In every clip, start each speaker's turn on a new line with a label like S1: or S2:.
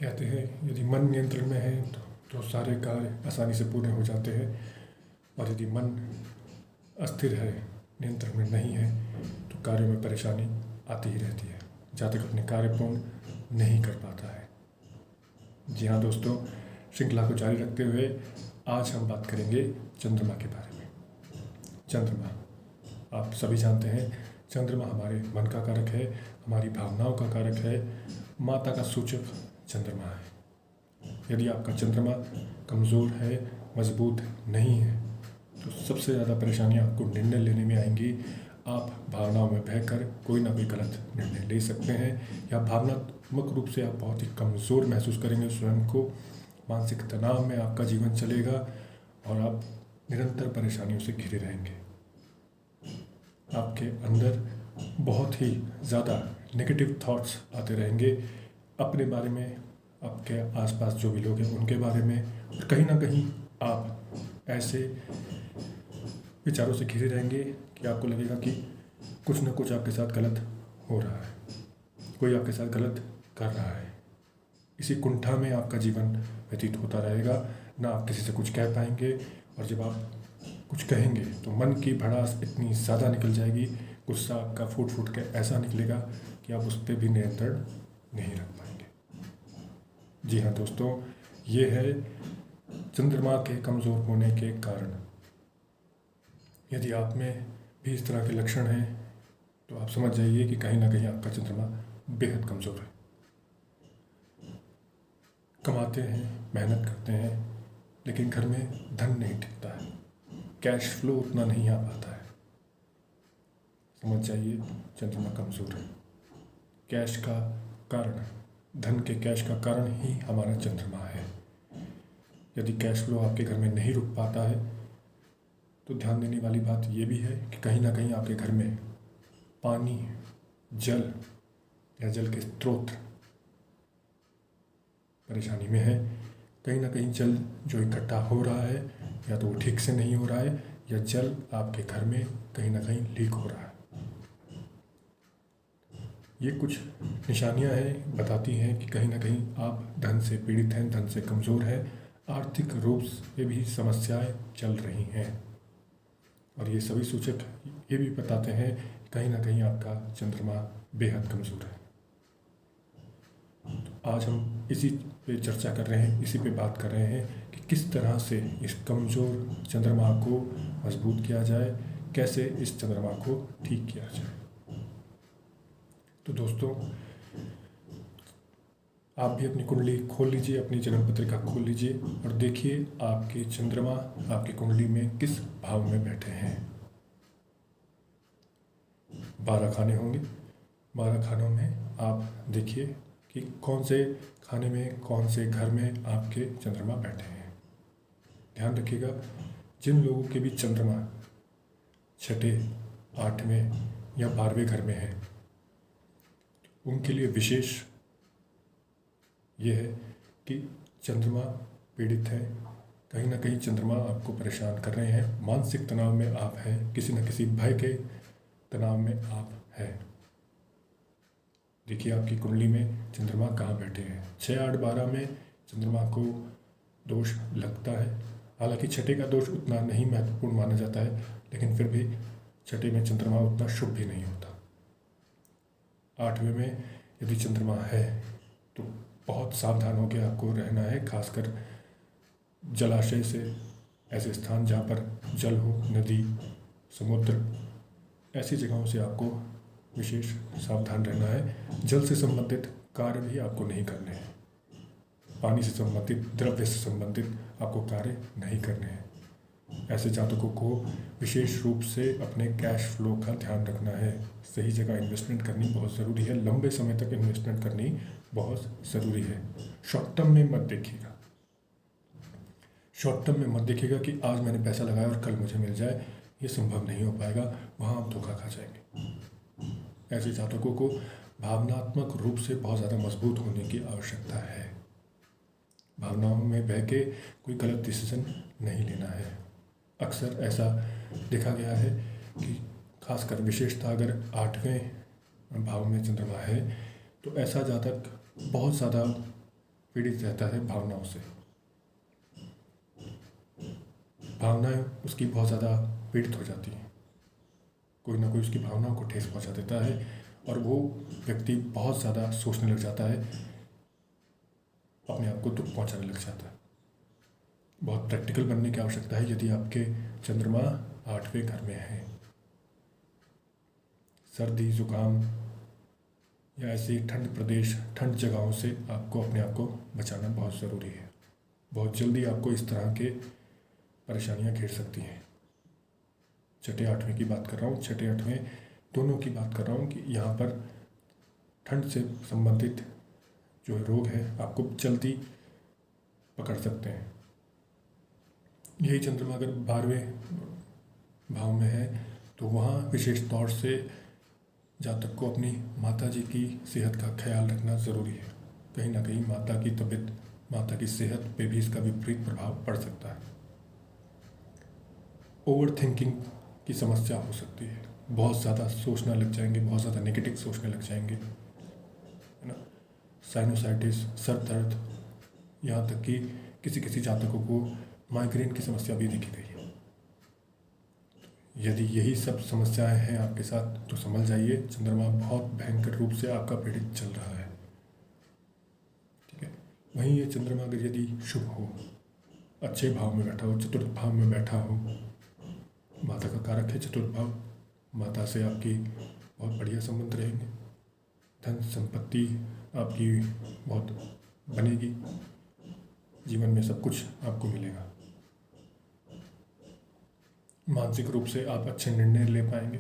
S1: कहते हैं यदि मन नियंत्रण में है तो सारे कार्य आसानी से पूरे हो जाते हैं, और यदि मन अस्थिर है, नियंत्रण में नहीं है, तो कार्यों में परेशानी आती ही रहती है, जहाँ तक अपने कार्य पूर्ण नहीं कर पाता है। जी हाँ दोस्तों, श्रृंखला को जारी रखते हुए आज हम बात करेंगे चंद्रमा के बारे में। चंद्रमा, आप सभी जानते हैं, चंद्रमा हमारे मन का कारक है, हमारी भावनाओं का कारक है, माता का सूचक चंद्रमा है। यदि आपका चंद्रमा कमज़ोर है, मजबूत नहीं है, तो सबसे ज़्यादा परेशानी आपको निर्णय लेने में आएंगी। आप भावनाओं में बहकर कोई ना कोई गलत निर्णय ले सकते हैं, या भावनात्मक रूप से आप बहुत ही कमज़ोर महसूस करेंगे स्वयं को। मानसिक तनाव में आपका जीवन चलेगा और आप निरंतर परेशानियों से घिरे रहेंगे। आपके अंदर बहुत ही ज़्यादा नेगेटिव थॉट्स आते रहेंगे अपने बारे में, आपके आसपास जो भी लोग हैं उनके बारे में, और कहीं ना कहीं आप ऐसे विचारों से घिरे रहेंगे कि आपको लगेगा कि कुछ ना कुछ आपके साथ गलत हो रहा है, कोई आपके साथ गलत कर रहा है। इसी कुंठा में आपका जीवन व्यतीत होता रहेगा, ना आप किसी से कुछ कह पाएंगे, और जब आप कुछ कहेंगे तो मन की भड़ास इतनी ज़्यादा निकल जाएगी, गुस्सा आपका फूट फूट के ऐसा निकलेगा कि आप उस पर भी नियंत्रण नहीं रख पाएंगे। जी हाँ दोस्तों, ये है चंद्रमा के कमज़ोर होने के कारण। यदि आप में भी इस तरह के लक्षण हैं तो आप समझ जाइए कि कहीं ना कहीं आपका चंद्रमा बेहद कमज़ोर है। कमाते हैं, मेहनत करते हैं, लेकिन घर में धन नहीं टिकता है, कैश फ्लो उतना नहीं आ पाता है। समझ जाइए चंद्रमा कमज़ोर है। कैश का कारण, धन के कैश का कारण ही हमारा चंद्रमा है। यदि कैश फ्लो आपके घर में नहीं रुक पाता है तो ध्यान देने वाली बात ये भी है कि कहीं ना कहीं आपके घर में पानी, जल या जल के स्रोत परेशानी में है। कहीं ना कहीं जल जो इकट्ठा हो रहा है, या तो वो ठीक से नहीं हो रहा है, या जल आपके घर में कहीं ना कहीं लीक हो रहा है। ये कुछ निशानियां हैं, बताती हैं कि कहीं ना कहीं आप धन से पीड़ित हैं, धन से कमज़ोर हैं, आर्थिक रूप से भी समस्याएं चल रही हैं। और ये सभी सूचक ये भी बताते हैं कि कहीं ना कहीं आपका चंद्रमा बेहद कमज़ोर है। तो आज हम इसी पे चर्चा कर रहे हैं, इसी पे बात कर रहे हैं कि किस तरह से इस कमज़ोर चंद्रमा को मजबूत किया जाए, कैसे इस चंद्रमा को ठीक किया जाए। तो दोस्तों, आप भी अपनी कुंडली खोल लीजिए, अपनी जन्म पत्रिका खोल लीजिए और देखिए आपके चंद्रमा आपकी कुंडली में किस भाव में बैठे हैं। 12 खाने होंगे, 12 खानों में आप देखिए कि कौन से खाने में, कौन से घर में आपके चंद्रमा बैठे हैं। ध्यान रखिएगा, जिन लोगों के भी चंद्रमा 6, 8वें या 12वें घर में है, उनके लिए विशेष ये है कि चंद्रमा पीड़ित है। कहीं ना कहीं चंद्रमा आपको परेशान कर रहे हैं, मानसिक तनाव में आप हैं, किसी न किसी भय के तनाव में आप हैं। देखिए आपकी कुंडली में चंद्रमा कहाँ बैठे हैं। 6, 8, 12 में चंद्रमा को दोष लगता है। हालांकि 6 का दोष उतना नहीं महत्वपूर्ण माना जाता है, लेकिन फिर भी 6 में चंद्रमा उतना शुभ भी नहीं होता। 8वें में यदि चंद्रमा है तो बहुत सावधान होकर आपको रहना है, खासकर जलाशय से, ऐसे स्थान जहाँ पर जल हो, नदी, समुद्र, ऐसी जगहों से आपको विशेष सावधान रहना है। जल से संबंधित कार्य भी आपको नहीं करने हैं, पानी से संबंधित, द्रव्य से संबंधित आपको कार्य नहीं करने हैं। ऐसे जातकों को विशेष रूप से अपने कैश फ्लो का ध्यान रखना है। सही जगह इन्वेस्टमेंट करनी बहुत ज़रूरी है, लंबे समय तक इन्वेस्टमेंट करनी बहुत ज़रूरी है। शॉर्ट टर्म में मत देखिएगा, शॉर्ट टर्म में मत देखिएगा कि आज मैंने पैसा लगाया और कल मुझे मिल जाए, ये संभव नहीं हो पाएगा, वहाँ आप धोखा खा जाएंगे। ऐसे जातकों को भावनात्मक रूप से बहुत ज़्यादा मजबूत होने की आवश्यकता है। भावनाओं में बह के कोई गलत डिसीजन नहीं लेना है। अक्सर ऐसा देखा गया है कि खासकर विशेषता अगर 8वें भाव में चंद्रमा है तो ऐसा जातक बहुत ज़्यादा पीड़ित रहता है भावनाओं से। भावनाएं उसकी बहुत ज़्यादा पीड़ित हो जाती हैं, कोई ना कोई उसकी भावनाओं को ठेस पहुंचा देता है और वो व्यक्ति बहुत ज़्यादा सोचने लग जाता है, अपने आप को दुख पहुंचाने लग जाता है। बहुत प्रैक्टिकल बनने की आवश्यकता है। यदि आपके चंद्रमा 8वें घर में है, सर्दी जुकाम या ऐसी ठंड प्रदेश, ठंड जगहों से आपको अपने आप को बचाना बहुत ज़रूरी है। बहुत जल्दी आपको इस तरह के परेशानियां घेर सकती हैं। 6ठे 8वें की बात कर रहा हूँ, 6ठे 8वें दोनों की बात कर रहा हूँ कि यहाँ पर ठंड से संबंधित जो रोग है आपको जल्दी पकड़ सकते हैं। यही चंद्रमा अगर 12वें भाव में है तो वहाँ विशेष तौर से जातक को अपनी माता जी की सेहत का ख्याल रखना ज़रूरी है। कहीं ना कहीं माता की तबीयत, माता की सेहत पे भी इसका विपरीत प्रभाव पड़ सकता है। ओवर थिंकिंग की समस्या हो सकती है, बहुत ज़्यादा सोचना लग जाएंगे, बहुत ज़्यादा नेगेटिव सोचने लग जाएंगे, है ना। साइनोसाइटिस, सर दर्द, यहाँ तक कि किसी किसी जातकों को माइग्रेन की समस्या भी देखी गई है। यदि यही सब समस्याएं हैं आपके साथ तो समझ जाइए चंद्रमा बहुत भयंकर रूप से आपका पीड़ित चल रहा है। ठीक है। वहीं ये चंद्रमा अगर यदि शुभ हो, अच्छे भाव में बैठा हो, चतुर्थ भाव में बैठा हो, माता का कारक है चतुर्थ भाव, माता से आपकी बहुत बढ़िया संबंध रहेंगे, धन संपत्ति आपकी बहुत बनेगी, जीवन में सब कुछ आपको मिलेगा, मानसिक रूप से आप अच्छे निर्णय ले पाएंगे।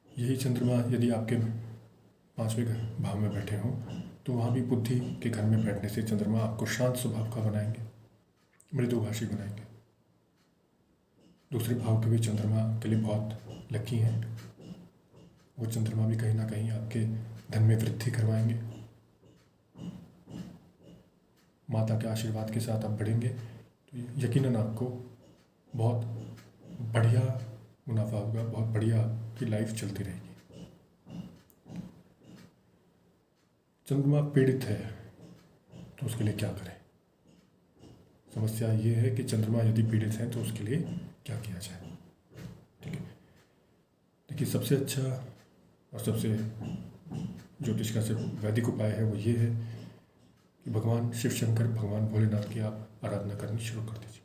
S1: यही चंद्रमा यदि आपके 5वें भाव में बैठे हों तो वहाँ भी बुद्धि के घर में बैठने से चंद्रमा आपको शांत स्वभाव का बनाएंगे, मृदुभाषी बनाएंगे। दूसरे भाव के भी चंद्रमा के लिए बहुत लकी हैं। वो चंद्रमा भी कहीं ना कहीं आपके धन में वृद्धि करवाएंगे। माता के आशीर्वाद के साथ आप बढ़ेंगे तो यकीनन आपको बहुत बढ़िया मुनाफा होगा, बहुत बढ़िया आपकी लाइफ चलती रहेगी। चंद्रमा पीड़ित है तो उसके लिए क्या करें? समस्या ये है कि चंद्रमा यदि पीड़ित है तो उसके लिए क्या किया जाए। ठीक है। देखिए, सबसे अच्छा और सबसे ज्योतिष का सिर्फ वैदिक उपाय है वो ये है कि भगवान शिव शंकर, भगवान भोलेनाथ की आप आराधना करनी शुरू कर दीजिए।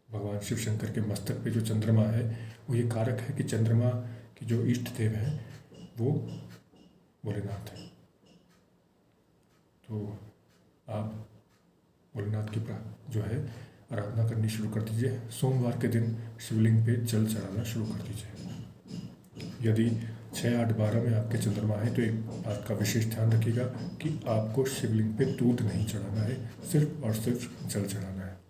S1: भगवान शिव शंकर के मस्तक पे जो चंद्रमा है वो ये कारक है कि चंद्रमा की जो इष्ट देव हैं वो भोलेनाथ हैं। तो आप भोलेनाथ की जो है आराधना करनी शुरू कर दीजिए। सोमवार के दिन शिवलिंग पे जल चढ़ाना शुरू कर दीजिए। यदि 6, 8, 12 में आपके चंद्रमा है तो एक बात का विशेष ध्यान रखिएगा कि आपको शिवलिंग पे दूध नहीं चढ़ाना है, सिर्फ और सिर्फ जल चढ़ाना है।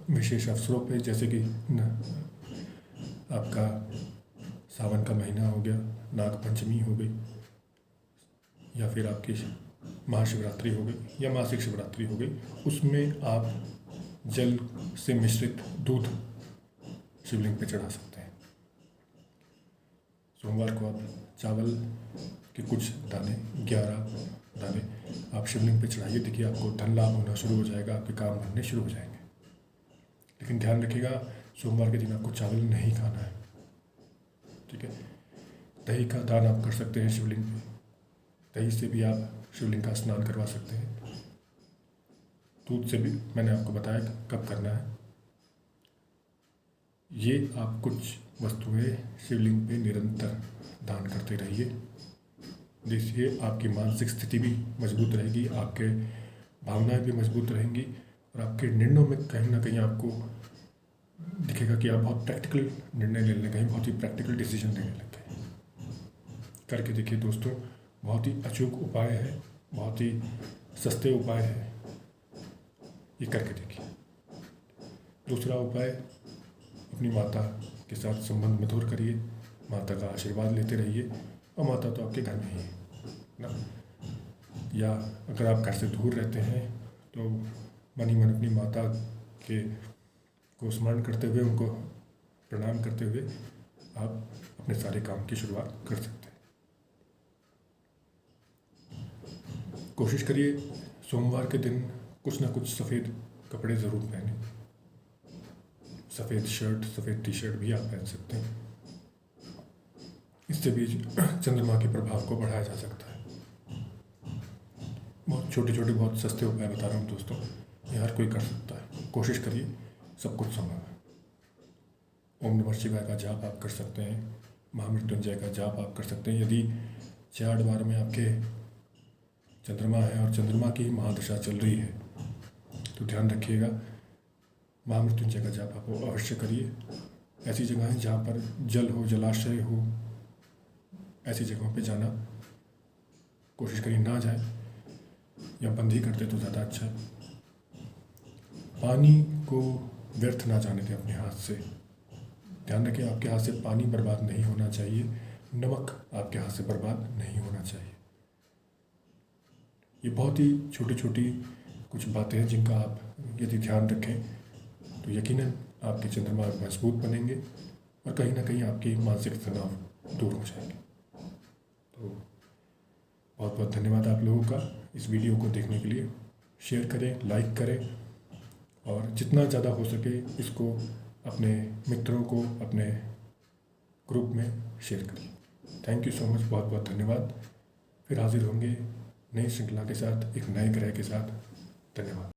S1: विशेष अवसरों पे जैसे कि आपका सावन का महीना हो गया, नाग पंचमी हो गई, या फिर आपकी महाशिवरात्रि हो गई या मासिक शिवरात्रि हो गई, उसमें आप जल से मिश्रित दूध शिवलिंग पे चढ़ा सकते हैं। सोमवार को आप चावल के कुछ दाने, 11 दाने आप शिवलिंग पे चढ़ाइए। देखिए आपको धन लाभ होना शुरू हो जाएगा, आपके काम बनने शुरू हो जाएंगे। लेकिन ध्यान रखिएगा सोमवार के दिन आपको चावल नहीं खाना है। ठीक है। दही का दान आप कर सकते हैं शिवलिंग पे, दही से भी आप शिवलिंग का स्नान करवा सकते हैं। दूध से भी मैंने आपको बताया कब करना है। ये आप कुछ वस्तुएं शिवलिंग पे निरंतर दान करते रहिए, जिससे आपकी मानसिक स्थिति भी मजबूत रहेगी, आपके भावनाएं भी मजबूत रहेंगी और आपके निर्णयों में कहीं ना कहीं आपको दिखेगा कि आप बहुत प्रैक्टिकल निर्णय लेने लगे हैं, बहुत ही प्रैक्टिकल डिसीजन लेने लग गए। करके देखिए दोस्तों, बहुत ही अचूक उपाय है, बहुत ही सस्ते उपाय है, ये करके देखिए। दूसरा उपाय, अपनी माता के साथ संबंध मधुर करिए, माता का आशीर्वाद लेते रहिए। और माता तो आपके घर में ही है ना, या अगर आप घर से दूर रहते हैं तो मन ही मन अपनी माता के को स्मरण करते हुए, उनको प्रणाम करते हुए आप अपने सारे काम की शुरुआत कर सकते हैं। कोशिश करिए सोमवार के दिन कुछ ना कुछ सफ़ेद कपड़े ज़रूर पहनें। सफ़ेद शर्ट, सफ़ेद टी शर्ट भी आप पहन सकते हैं। इससे भी चंद्रमा के प्रभाव को बढ़ाया जा सकता है। बहुत छोटे छोटे बहुत सस्ते उपाय बता रहा हूँ दोस्तों, ये हर कोई कर सकता है। कोशिश करिए, सब कुछ संभव है। ओम नमः शिवाय का जाप आप कर सकते हैं, महामृत्युंजय का जाप आप कर सकते हैं। यदि 4 बार में आपके चंद्रमा है और चंद्रमा की महादशा चल रही है तो ध्यान रखिएगा, महामृत्युंजय का जाप आप अवश्य करिए। ऐसी जगह है जहाँ पर जल हो, जलाशय हो, ऐसी जगहों पे जाना कोशिश करिए ना जाए, या बंद ही करते तो ज़्यादा अच्छा है। पानी को व्यर्थ ना जाने दें अपने हाथ से। ध्यान रखें, आपके हाथ से पानी बर्बाद नहीं होना चाहिए, नमक आपके हाथ से बर्बाद नहीं होना चाहिए। ये बहुत ही छोटी छोटी कुछ बातें हैं जिनका आप यदि ध्यान रखें तो यकीनन आपके चंद्रमा मजबूत बनेंगे और कहीं ना कहीं आपकी मानसिक तनाव दूर हो जाएंगे। तो बहुत बहुत धन्यवाद आप लोगों का इस वीडियो को देखने के लिए। शेयर करें, लाइक करें और जितना ज़्यादा हो सके इसको अपने मित्रों को अपने ग्रुप में शेयर करिए। थैंक यू सो मच, बहुत बहुत धन्यवाद। फिर हाजिर होंगे नई श्रृंखला के साथ, एक नए ग्रह के साथ। धन्यवाद।